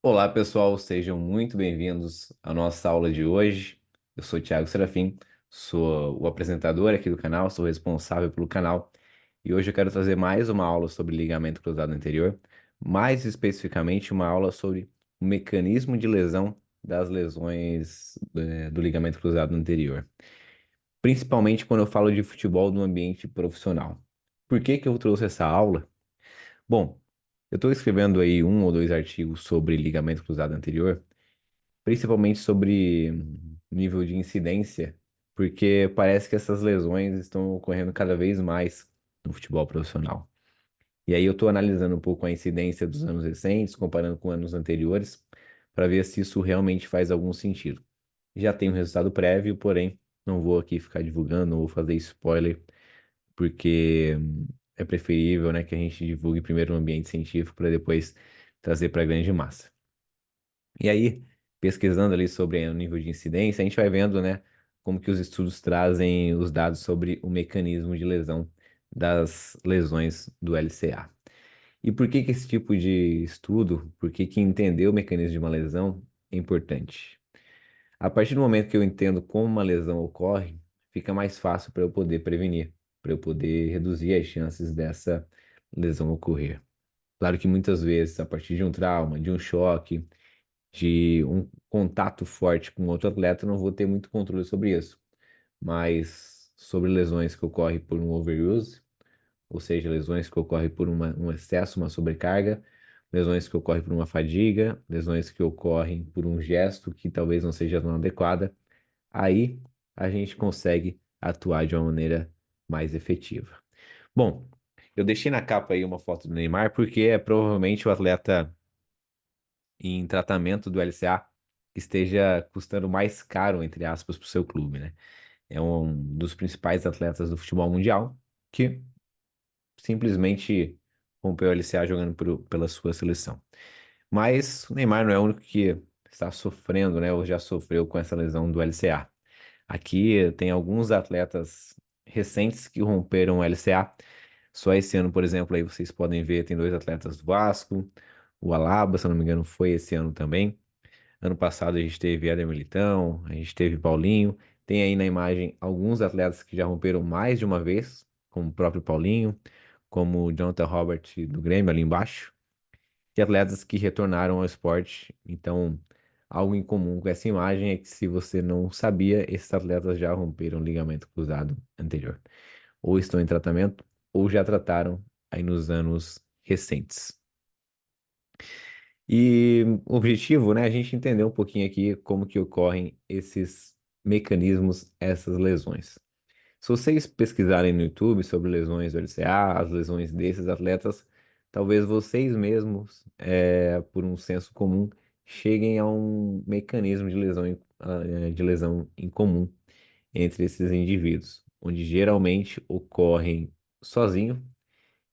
Olá, pessoal, sejam muito bem-vindos à nossa aula de hoje. Eu sou o Thiago Serafim, sou o apresentador aqui do canal, sou responsável pelo canal e hoje eu quero trazer mais uma aula sobre ligamento cruzado anterior, mais especificamente uma aula sobre o mecanismo de lesão das lesões do ligamento cruzado anterior, principalmente quando eu falo de futebol no ambiente profissional. Por que que eu trouxe essa aula? Bom, eu estou escrevendo aí um ou dois artigos sobre ligamento cruzado anterior, principalmente sobre nível de incidência, porque parece que essas lesões estão ocorrendo cada vez mais no futebol profissional. E aí eu estou analisando um pouco a incidência dos anos recentes, comparando com anos anteriores, para ver se isso realmente faz algum sentido. Já tem um resultado prévio, porém não vou aqui ficar divulgando, não vou fazer spoiler, porque é preferível, né, que a gente divulgue primeiro no ambiente científico para depois trazer para a grande massa. E aí, pesquisando ali sobre o nível de incidência, a gente vai vendo, né, como que os estudos trazem os dados sobre o mecanismo de lesão das lesões do LCA. E por que que esse tipo de estudo, por que que entender o mecanismo de uma lesão é importante? A partir do momento que eu entendo como uma lesão ocorre, fica mais fácil para eu poder prevenir, para eu poder reduzir as chances dessa lesão ocorrer. Claro que muitas vezes, a partir de um trauma, de um choque, de um contato forte com outro atleta, eu não vou ter muito controle sobre isso. Mas sobre lesões que ocorrem por um overuse, ou seja, lesões que ocorrem por um excesso, uma sobrecarga, lesões que ocorrem por uma fadiga, lesões que ocorrem por um gesto que talvez não seja tão adequada, aí a gente consegue atuar de uma maneira mais efetiva. Bom, eu deixei na capa aí uma foto do Neymar porque é provavelmente o atleta em tratamento do LCA que esteja custando mais caro, entre aspas, para o seu clube, né? É um dos principais atletas do futebol mundial que simplesmente rompeu o LCA jogando pela sua seleção. Mas o Neymar não é o único que está sofrendo, né? Ou já sofreu com essa lesão do LCA. Aqui tem alguns atletas recentes que romperam o LCA. Só esse ano, por exemplo, aí vocês podem ver, tem dois atletas do Vasco, o Alaba, se eu não me engano, foi esse ano também. Ano passado a gente teve Éder Militão, a gente teve Paulinho. Tem aí na imagem alguns atletas que já romperam mais de uma vez, como o próprio Paulinho, como o Jonathan Robert do Grêmio ali embaixo, e atletas que retornaram ao esporte. Então, algo em comum com essa imagem é que se você não sabia, esses atletas já romperam o ligamento cruzado anterior. Ou estão em tratamento, ou já trataram aí nos anos recentes. E o objetivo, né, é a gente entender um pouquinho aqui como que ocorrem esses mecanismos, essas lesões. Se vocês pesquisarem no YouTube sobre lesões do LCA, as lesões desses atletas, talvez vocês mesmos, por um senso comum, cheguem a um mecanismo de lesão, de lesão em comum entre esses indivíduos, onde geralmente ocorrem sozinho.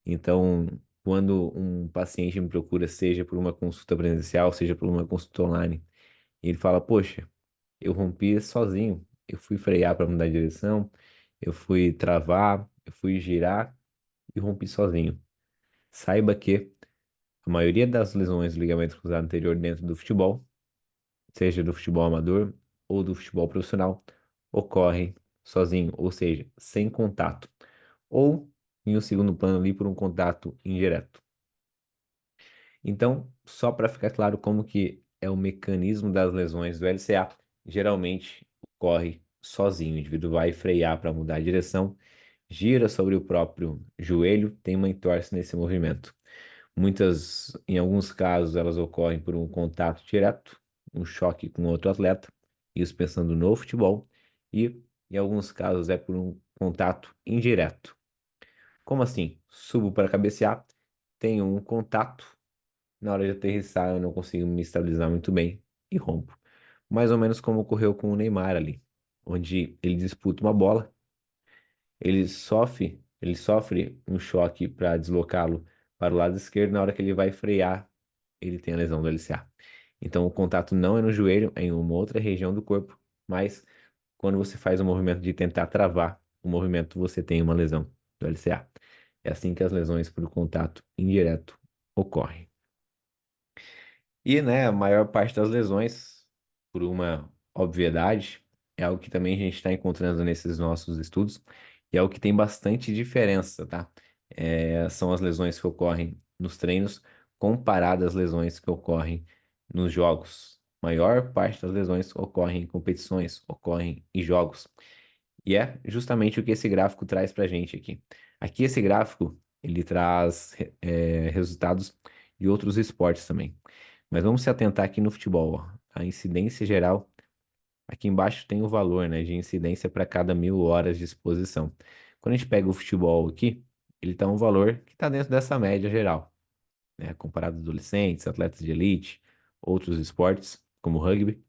Então, quando um paciente me procura, seja por uma consulta presencial, seja por uma consulta online, e ele fala: Poxa, eu rompi sozinho, eu fui frear para mudar de direção, eu fui travar, eu fui girar e rompi sozinho. Saiba que a maioria das lesões do ligamento cruzado anterior dentro do futebol, seja do futebol amador ou do futebol profissional, ocorrem sozinho, ou seja, sem contato, ou em um segundo plano ali por um contato indireto. Então, só para ficar claro como que é o mecanismo das lesões do LCA, geralmente ocorre sozinho. O indivíduo vai frear para mudar a direção, gira sobre o próprio joelho, tem uma entorse nesse movimento. Muitas, em alguns casos, elas ocorrem por um contato direto, um choque com outro atleta, isso pensando no futebol, e em alguns casos é por um contato indireto. Como assim? Subo para cabecear, tenho um contato, na hora de aterrissar, eu não consigo me estabilizar muito bem e rompo. Mais ou menos como ocorreu com o Neymar ali, onde ele disputa uma bola, ele sofre um choque para deslocá-lo para o lado esquerdo, na hora que ele vai frear, ele tem a lesão do LCA. Então o contato não é no joelho, é em uma outra região do corpo, mas quando você faz o movimento de tentar travar o movimento, você tem uma lesão do LCA. É assim que as lesões por contato indireto ocorrem. E, né, a maior parte das lesões, por uma obviedade, é algo que também a gente está encontrando nesses nossos estudos, e é algo que tem bastante diferença, tá? São as lesões que ocorrem nos treinos comparadas às lesões que ocorrem nos jogos. Maior parte das lesões ocorrem em competições, ocorrem em jogos. E é justamente o que esse gráfico traz para a gente aqui. Aqui esse gráfico, ele traz resultados de outros esportes também. Mas vamos se atentar aqui no futebol, ó. A incidência geral, aqui embaixo tem o valor, né, de incidência para cada 1.000 horas de exposição. Quando a gente pega o futebol aqui, ele está um valor que está dentro dessa média geral, né, comparado a adolescentes, atletas de elite, outros esportes, como o rugby.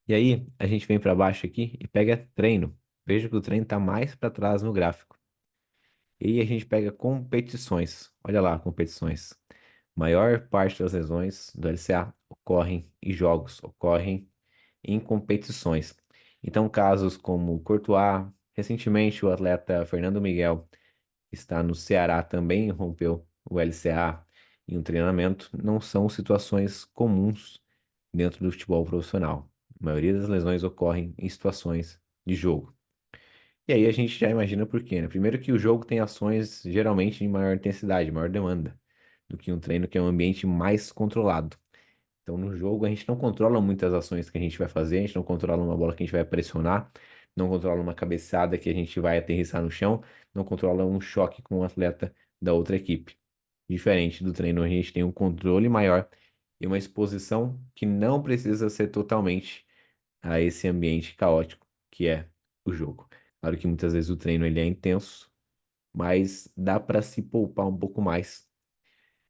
E aí, a gente vem para baixo aqui e pega treino. Veja que o treino está mais para trás no gráfico. E aí a gente pega competições. Olha lá, competições. Maior parte das lesões do LCA ocorrem em jogos, ocorrem em competições. Então, casos como Courtois, recentemente o atleta Fernando Miguel, que está no Ceará, também rompeu o LCA em um treinamento, não são situações comuns dentro do futebol profissional. A maioria das lesões ocorrem em situações de jogo. E aí a gente já imagina por quê, né? Primeiro que o jogo tem ações geralmente de maior intensidade, maior demanda, do que um treino que é um ambiente mais controlado. Então, no jogo, a gente não controla muitas ações que a gente vai fazer, a gente não controla uma bola que a gente vai pressionar, não controla uma cabeçada que a gente vai aterrissar no chão, não controla um choque com o atleta da outra equipe. Diferente do treino, a gente tem um controle maior e uma exposição que não precisa ser totalmente a esse ambiente caótico que é o jogo. Claro que muitas vezes o treino ele é intenso, mas dá para se poupar um pouco mais,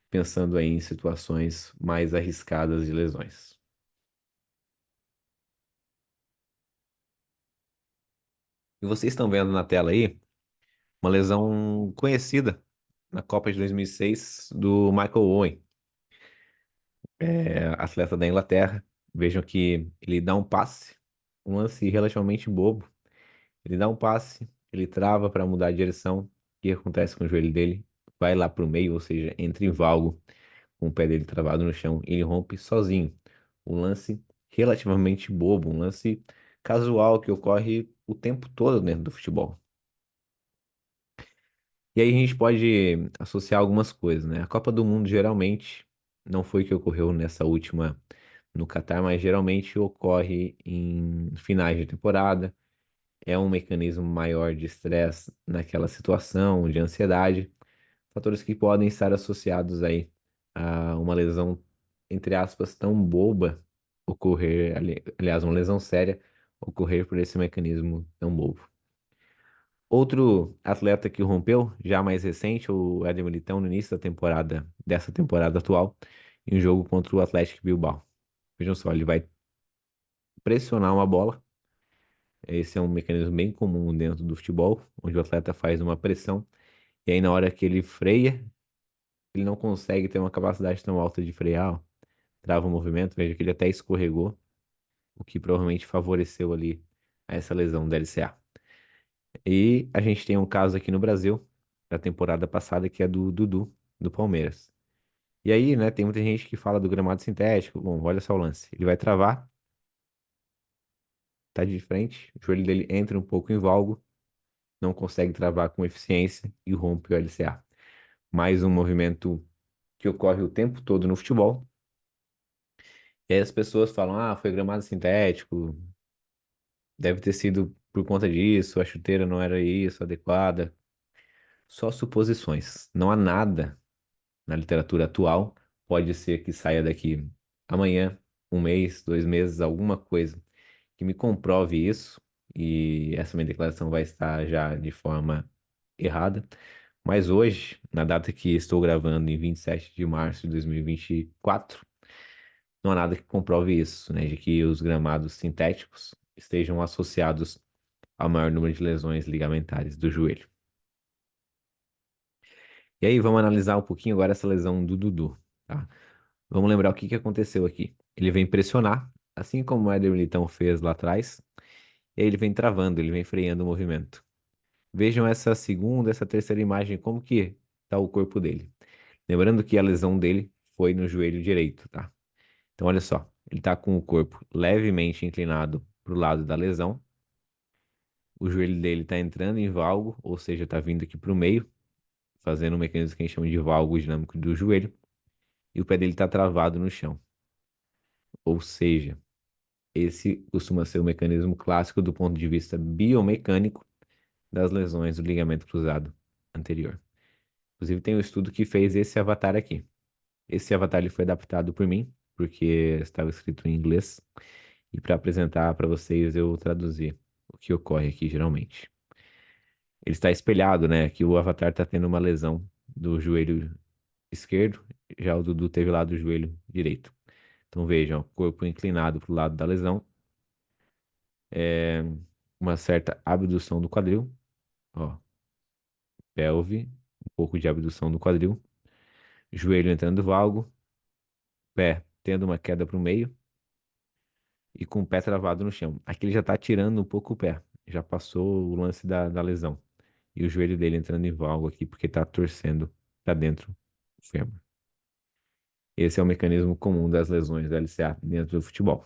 pensando aí em situações mais arriscadas de lesões. E vocês estão vendo na tela aí uma lesão conhecida na Copa de 2006 do Michael Owen, atleta da Inglaterra. Vejam que ele dá um passe, um lance relativamente bobo. Ele dá um passe, ele trava para mudar de direção. O que acontece com o joelho dele? Vai lá para o meio, ou seja, entra em valgo com o pé dele travado no chão e ele rompe sozinho. Um lance relativamente bobo, um lance casual que ocorre o tempo todo dentro do futebol. E aí a gente pode associar algumas coisas, né? A Copa do Mundo geralmente não foi o que ocorreu nessa última no Catar, mas geralmente ocorre em finais de temporada. É um mecanismo maior de estresse naquela situação, de ansiedade, fatores que podem estar associados aí a uma lesão, entre aspas, tão boba ocorrer, aliás, uma lesão séria ocorrer por esse mecanismo tão bobo. Outro atleta que rompeu, já mais recente, o Éder Militão, no início da temporada, dessa temporada atual, em um jogo contra o Atlético Bilbao. Vejam só, ele vai pressionar uma bola. Esse é um mecanismo bem comum dentro do futebol, onde o atleta faz uma pressão, e aí na hora que ele freia, ele não consegue ter uma capacidade tão alta de frear, ó, trava o movimento, veja que ele até escorregou, o que provavelmente favoreceu ali essa lesão do LCA. E a gente tem um caso aqui no Brasil, da temporada passada, que é do Dudu, do Palmeiras. E aí, né, tem muita gente que fala do gramado sintético. Bom, olha só o lance. Ele vai travar, tá de frente, o joelho dele entra um pouco em valgo, não consegue travar com eficiência e rompe o LCA. Mais um movimento que ocorre o tempo todo no futebol. E aí as pessoas falam, ah, foi gramado sintético, deve ter sido por conta disso, a chuteira não era isso, adequada. Só suposições. Não há nada na literatura atual, pode ser que saia daqui amanhã, um mês, 2 meses, alguma coisa que me comprove isso, e essa minha declaração vai estar já de forma errada. Mas hoje, na data que estou gravando, em 27 de março de 2024, não há nada que comprove isso, né, de que os gramados sintéticos estejam associados ao maior número de lesões ligamentares do joelho. E aí, vamos analisar um pouquinho agora essa lesão do Dudu, tá? Vamos lembrar o que que aconteceu aqui. Ele vem pressionar, assim como o Éder Militão fez lá atrás, e aí ele vem travando, ele vem freando o movimento. Vejam essa segunda, essa terceira imagem, como que está o corpo dele. Lembrando que a lesão dele foi no joelho direito, tá? Então, olha só, ele tá com o corpo levemente inclinado para o lado da lesão. O joelho dele tá entrando em valgo, ou seja, tá vindo aqui para o meio, fazendo um mecanismo que a gente chama de valgo dinâmico do joelho. E o pé dele tá travado no chão. Ou seja, esse costuma ser o mecanismo clássico do ponto de vista biomecânico das lesões do ligamento cruzado anterior. Inclusive, tem um estudo que fez esse avatar aqui. Esse avatar ele foi adaptado por mim, porque estava escrito em inglês, e para apresentar para vocês eu traduzi o que ocorre aqui geralmente. Ele está espelhado, né? Que o avatar está tendo uma lesão do joelho esquerdo, já o Dudu teve lá do joelho direito. Então vejam, corpo inclinado para o lado da lesão, é, uma certa abdução do quadril, ó, pelve, um pouco de abdução do quadril, joelho entrando valgo, pé tendo uma queda para o meio e com o pé travado no chão. Aqui ele já está tirando um pouco o pé, já passou o lance da lesão. E o joelho dele entrando em valgo aqui porque está torcendo para dentro do fêmur. Esse é o mecanismo comum das lesões da LCA dentro do futebol.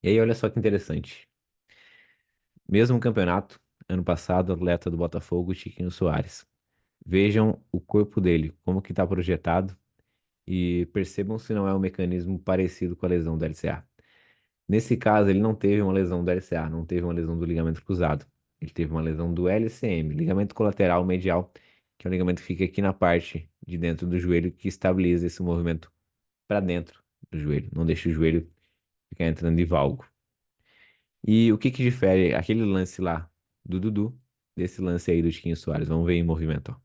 E aí, olha só que interessante. Mesmo campeonato, ano passado, atleta do Botafogo, Chiquinho Soares. Vejam o corpo dele, como que está projetado e percebam se não é um mecanismo parecido com a lesão do LCA. Nesse caso, ele não teve uma lesão do LCA, não teve uma lesão do ligamento cruzado. Ele teve uma lesão do LCM, ligamento colateral medial, que é um ligamento que fica aqui na parte de dentro do joelho que estabiliza esse movimento para dentro do joelho, não deixa o joelho ficar entrando em valgo. E o que que difere aquele lance lá do Dudu desse lance aí do Chiquinho Soares? Vamos ver em movimento, ó.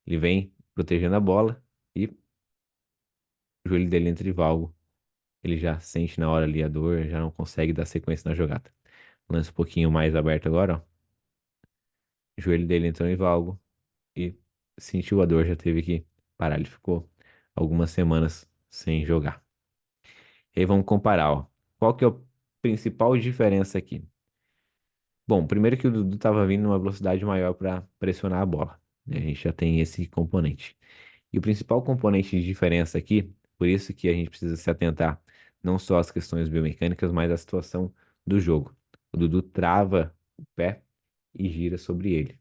Ele vem protegendo a bola e o joelho dele entra em valgo. Ele já sente na hora ali a dor, já não consegue dar sequência na jogada. Lance um pouquinho mais aberto agora, ó. O joelho dele entrou em valgo e sentiu a dor, já teve que parar. Ele ficou algumas semanas sem jogar. E aí vamos comparar, ó. Qual que é a principal diferença aqui? Bom, primeiro que o Dudu estava vindo numa velocidade maior para pressionar a bola, né? A gente já tem esse componente. E o principal componente de diferença aqui, por isso que a gente precisa se atentar não só às questões biomecânicas, mas à situação do jogo. O Dudu trava o pé e gira sobre ele.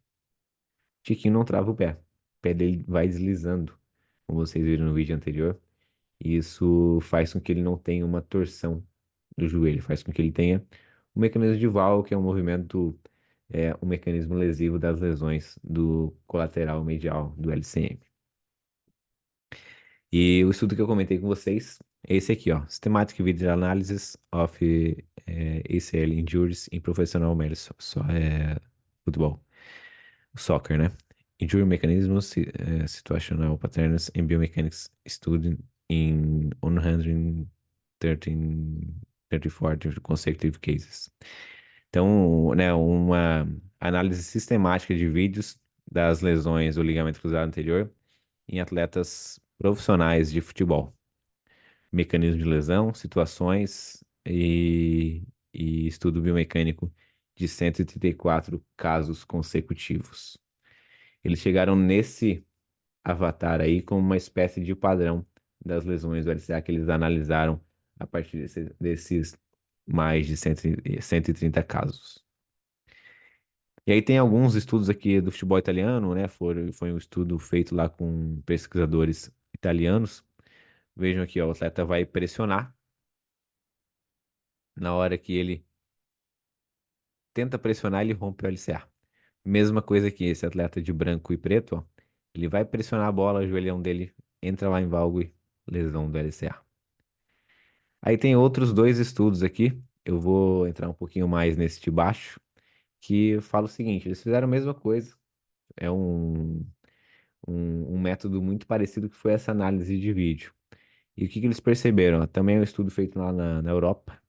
Tiquinho não trava o pé. O pé dele vai deslizando, como vocês viram no vídeo anterior. E isso faz com que ele não tenha uma torção do joelho, faz com que ele tenha um mecanismo de Val, que é um movimento, um mecanismo lesivo das lesões do colateral medial do LCM. E o estudo que eu comentei com vocês é esse aqui, ó, Systematic Video Analysis of ACL Injuries in Professional Medicine, Football, Soccer, né? Injury Mechanisms, Situational Patterns and Biomechanics Studied in 113, 34 consecutive cases. Então, né, uma análise sistemática de vídeos das lesões do ligamento cruzado anterior em atletas profissionais de futebol. Mecanismo de lesão, situações e estudo biomecânico de 134 casos consecutivos. Eles chegaram nesse avatar aí como uma espécie de padrão das lesões do LCA que eles analisaram a partir desses mais de 130 casos. E aí tem alguns estudos aqui do futebol italiano, né? Foi um estudo feito lá com pesquisadores italianos. Vejam aqui, ó, o atleta vai pressionar na hora que ele tenta pressionar, ele rompe o LCA. Mesma coisa que esse atleta de branco e preto, ó, ele vai pressionar a bola, o joelhão dele entra lá em valgo e lesão do LCA. Aí tem outros dois estudos aqui, eu vou entrar um pouquinho mais nesse de baixo, que fala o seguinte, eles fizeram a mesma coisa, é um método muito parecido que foi essa análise de vídeo. E o que que eles perceberam? Também é um estudo feito lá na Europa.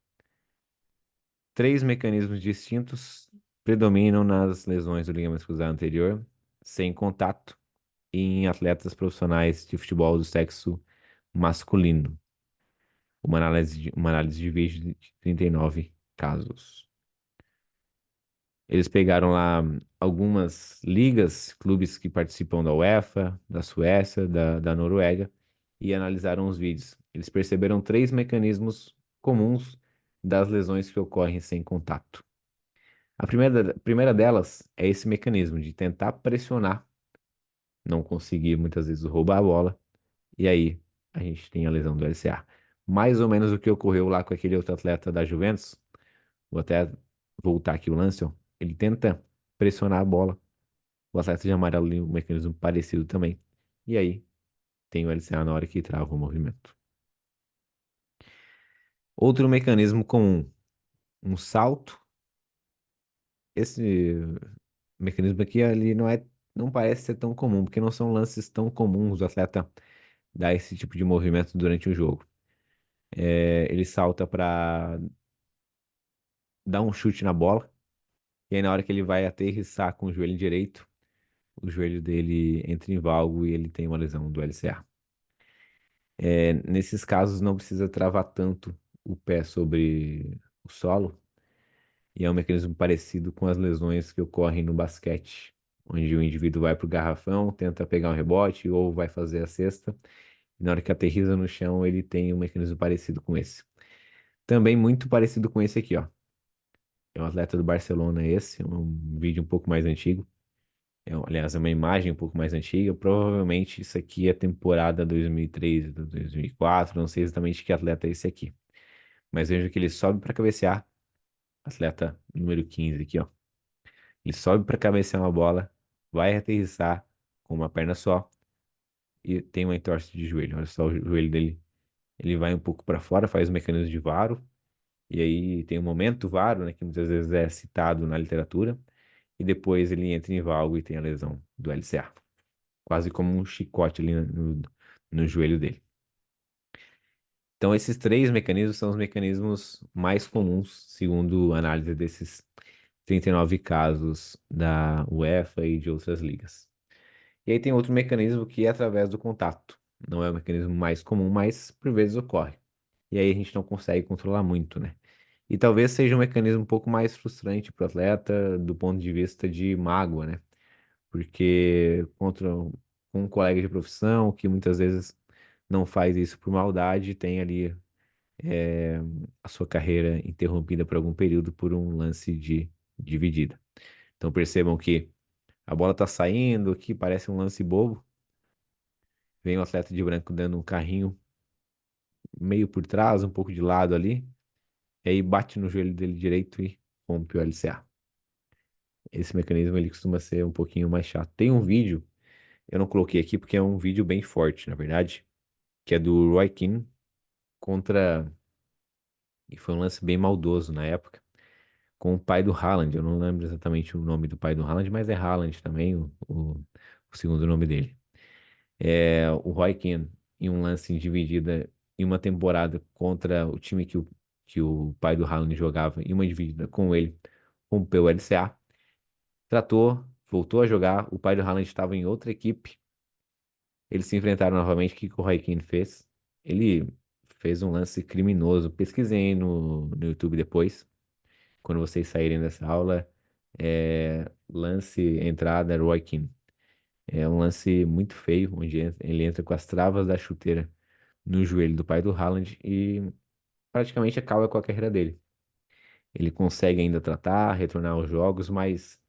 Três mecanismos distintos predominam nas lesões do ligamento cruzado anterior, sem contato, e em atletas profissionais de futebol do sexo masculino. Uma análise de vídeo de 39 casos. Eles pegaram lá algumas ligas, clubes que participam da UEFA, da Suécia, da Noruega, e analisaram os vídeos. Eles perceberam três mecanismos comuns das lesões que ocorrem sem contato. A primeira delas é esse mecanismo de tentar pressionar, não conseguir muitas vezes roubar a bola, e aí a gente tem a lesão do LCA. Mais ou menos o que ocorreu lá com aquele outro atleta da Juventus. Vou até voltar aqui o lance, ó. Ele tenta pressionar a bola. O atleta de amarelo tem um mecanismo parecido também. E aí tem o LCA na hora que trava o movimento. Outro mecanismo comum, um salto. Esse mecanismo aqui ali não parece ser tão comum, porque não são lances tão comuns do atleta dar esse tipo de movimento durante o jogo. Ele salta para dar um chute na bola, e aí na hora que ele vai aterrissar com o joelho direito, o joelho dele entra em valgo e ele tem uma lesão do LCA. Nesses casos não precisa travar tanto o pé sobre o solo, e é um mecanismo parecido com as lesões que ocorrem no basquete, onde o indivíduo vai para o garrafão, tenta pegar um rebote ou vai fazer a cesta, e na hora que aterriza no chão ele tem um mecanismo parecido com esse. Também muito parecido com esse aqui, ó. É um atleta do Barcelona esse, um vídeo um pouco mais antigo. Aliás, é uma imagem um pouco mais antiga. Provavelmente isso aqui é temporada 2003, 2004. Não sei exatamente que atleta é esse aqui. Mas veja que ele sobe para cabecear. Atleta número 15 aqui, ó. Ele sobe para cabecear uma bola, vai aterrissar com uma perna só e tem uma entorse de joelho. Olha só o joelho dele. Ele vai um pouco para fora, faz o mecanismo de varo. E aí tem o momento varo, né, que muitas vezes é citado na literatura. E depois ele entra em valgo e tem a lesão do LCA. Quase como um chicote ali no joelho dele. Então, esses três mecanismos são os mecanismos mais comuns, segundo a análise desses 39 casos da UEFA e de outras ligas. E aí tem outro mecanismo que é através do contato. Não é o mecanismo mais comum, mas por vezes ocorre. E aí a gente não consegue controlar muito, né? E talvez seja um mecanismo um pouco mais frustrante para o atleta do ponto de vista de mágoa, né? Porque com um colega de profissão que muitas vezes não faz isso por maldade, tem ali é, a sua carreira interrompida por algum período por um lance de dividida. Então percebam que a bola tá saindo aqui, parece um lance bobo, vem o atleta de branco dando um carrinho meio por trás, um pouco de lado ali, e aí bate no joelho dele direito e rompe o LCA. Esse mecanismo ele costuma ser um pouquinho mais chato. Tem um vídeo, eu não coloquei aqui porque é um vídeo bem forte, na verdade, que é do Roy Keane contra. E foi um lance bem maldoso na época, com o pai do Haaland. Eu não lembro exatamente o nome do pai do Haaland, mas é Haaland também, o segundo nome dele. É o Roy Keane, em um lance em dividida em uma temporada contra o time que o pai do Haaland jogava, em uma dividida com ele, rompeu o LCA, tratou, voltou a jogar. O pai do Haaland estava em outra equipe. Eles se enfrentaram novamente. O que que o Roy Keane fez? Ele fez um lance criminoso. Pesquisei no YouTube depois, quando vocês saírem dessa aula. Lance entrada Roy Keane. É um lance muito feio, onde ele entra com as travas da chuteira no joelho do pai do Haaland e praticamente acaba com a carreira dele. Ele consegue ainda tratar, retornar aos jogos, mas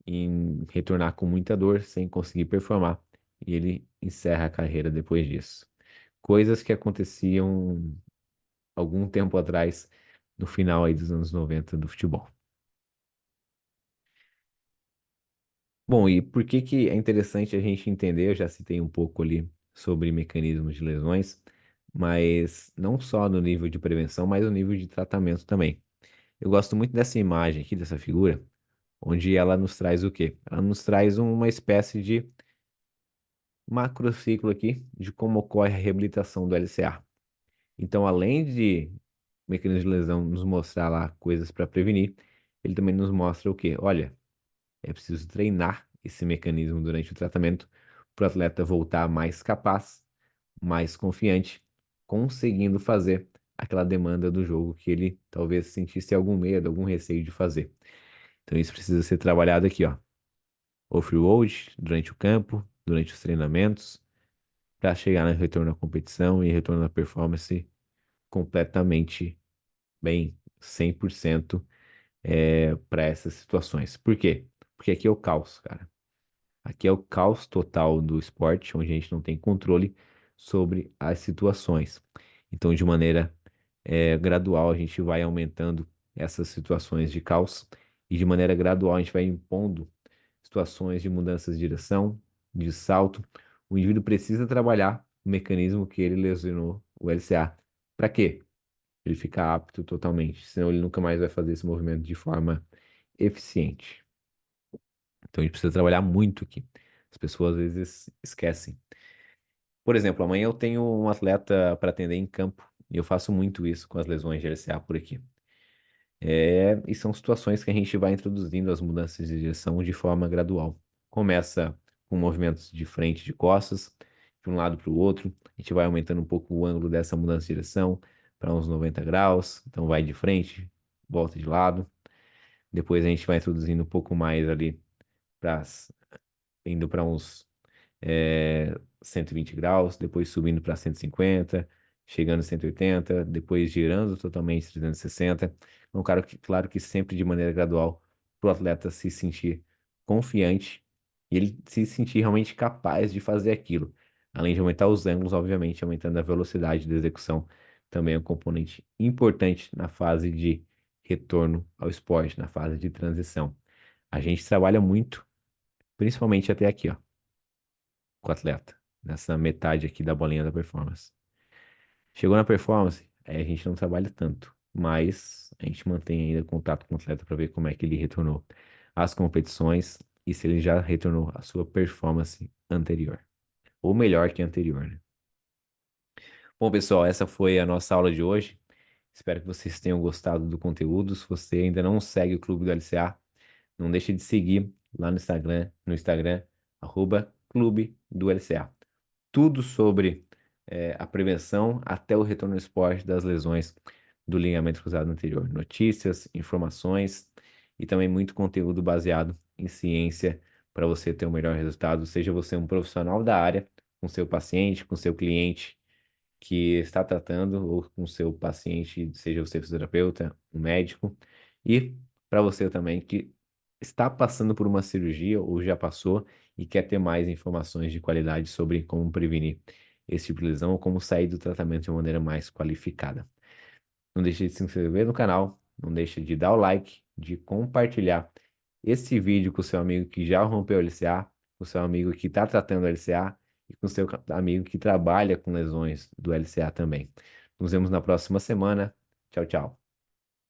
em retornar com muita dor, sem conseguir performar. E ele encerra a carreira depois disso. Coisas que aconteciam algum tempo atrás, no final aí dos anos 90 do futebol. Bom, e por que que é interessante a gente entender? Eu já citei um pouco ali sobre mecanismos de lesões, mas não só no nível de prevenção, mas no nível de tratamento também. Eu gosto muito dessa imagem aqui, dessa figura, onde ela nos traz o quê? Ela nos traz uma espécie de macrociclo aqui de como ocorre a reabilitação do LCA. Então, além de o mecanismo de lesão nos mostrar lá coisas para prevenir, ele também nos mostra o quê? Olha, é preciso treinar esse mecanismo durante o tratamento para o atleta voltar mais capaz, mais confiante, conseguindo fazer aquela demanda do jogo que ele talvez sentisse algum medo, algum receio de fazer. Então isso precisa ser trabalhado aqui, ó. Off-road, durante o campo, durante os treinamentos, para chegar no retorno à competição e retorno à performance completamente bem, 100% para essas situações. Por quê? Porque aqui é o caos, cara. Aqui é o caos total do esporte, onde a gente não tem controle sobre as situações. Então, de maneira gradual, a gente vai aumentando essas situações de caos e de maneira gradual a gente vai impondo situações de mudanças de direção, de salto. O indivíduo precisa trabalhar o mecanismo que ele lesionou o LCA. Para quê? Ele ficar apto totalmente, senão ele nunca mais vai fazer esse movimento de forma eficiente. Então a gente precisa trabalhar muito aqui. As pessoas às vezes esquecem. Por exemplo, amanhã eu tenho um atleta para atender em campo e eu faço muito isso com as lesões de LCA por aqui. E são situações que a gente vai introduzindo as mudanças de direção de forma gradual. Começa com movimentos de frente, de costas, de um lado para o outro. A gente vai aumentando um pouco o ângulo dessa mudança de direção para uns 90 graus. Então vai de frente, volta de lado. Depois a gente vai introduzindo um pouco mais ali, para indo para uns 120 graus, depois subindo para 150, chegando a 180, depois girando totalmente 360. Então, claro que sempre de maneira gradual, para o atleta se sentir confiante e ele se sentir realmente capaz de fazer aquilo. Além de aumentar os ângulos, obviamente, aumentando a velocidade da execução, também é um componente importante na fase de retorno ao esporte, na fase de transição. A gente trabalha muito, principalmente até aqui, ó, com o atleta, nessa metade aqui da bolinha da performance. Chegou na performance, aí a gente não trabalha tanto, mas a gente mantém ainda contato com o atleta para ver como é que ele retornou às competições e se ele já retornou à sua performance anterior, ou melhor que a anterior, né? Bom, pessoal, essa foi a nossa aula de hoje. Espero que vocês tenham gostado do conteúdo. Se você ainda não segue o Clube do LCA, não deixe de seguir lá no Instagram, @Clube do LCA. Tudo sobre a prevenção até o retorno ao esporte das lesões do ligamento cruzado anterior. Notícias, informações e também muito conteúdo baseado em ciência para você ter o melhor resultado, seja você um profissional da área, com seu paciente, com seu cliente que está tratando, ou com seu paciente, seja você fisioterapeuta, um médico, e para você também que está passando por uma cirurgia ou já passou e quer ter mais informações de qualidade sobre como prevenir esse tipo de lesão ou como sair do tratamento de uma maneira mais qualificada. Não deixe de se inscrever no canal, não deixe de dar o like, de compartilhar esse vídeo com o seu amigo que já rompeu o LCA, com o seu amigo que está tratando o LCA e com o seu amigo que trabalha com lesões do LCA também. Nos vemos na próxima semana. Tchau, tchau.